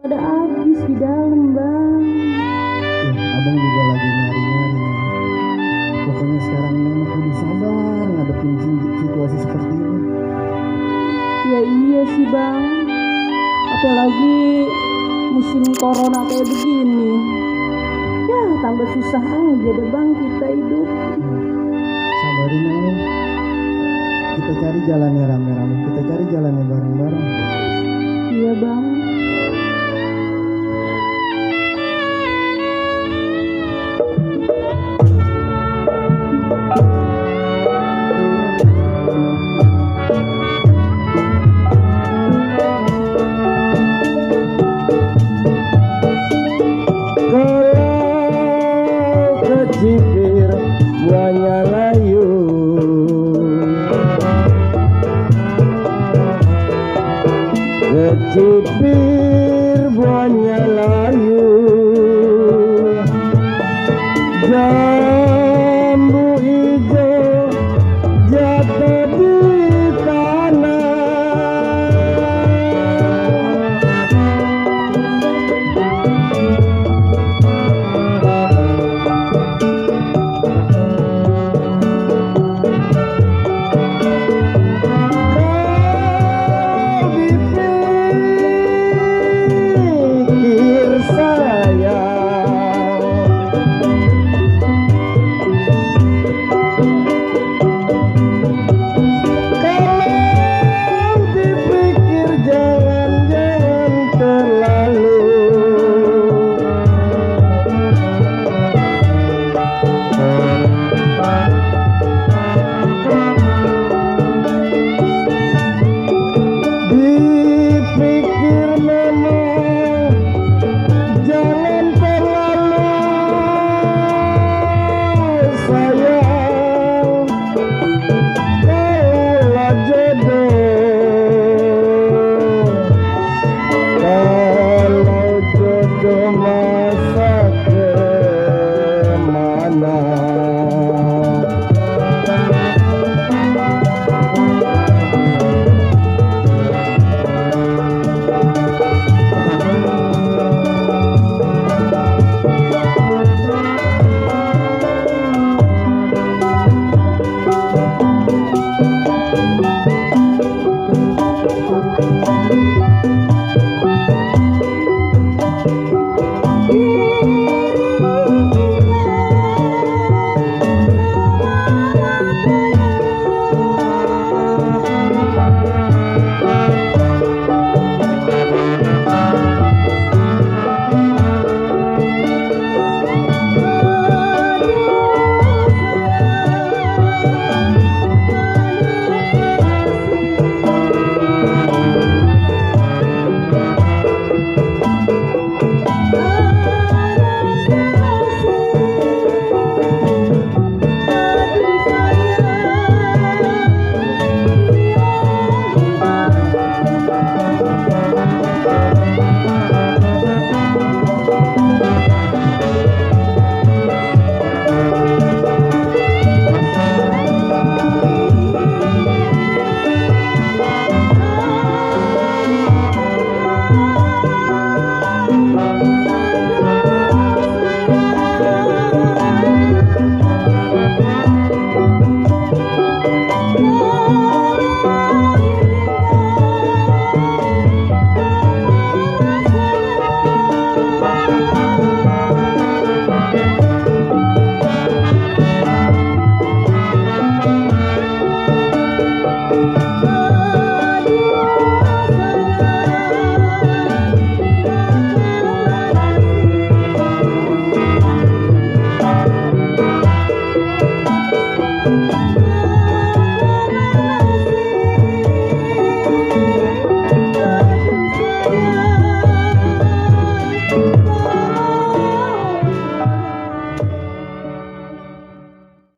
Ada habis di dalam, Bang. Abang juga lagi nyari-nyari. Pokoknya sekarang memang kudu sabar ngadepin situasi seperti ini. Ya iya sih, Bang. Apalagi musim corona kayak begini. Ya tambah susah aja deh, Bang, kita hidup. Sabarin Neng. Kita cari jalannya rame-rame. Kita cari jalannya bareng-bareng. Iya, Bang. Kecipir buahnya layu, kecipir buahnya layu, jambu hijau jatuh di tanah.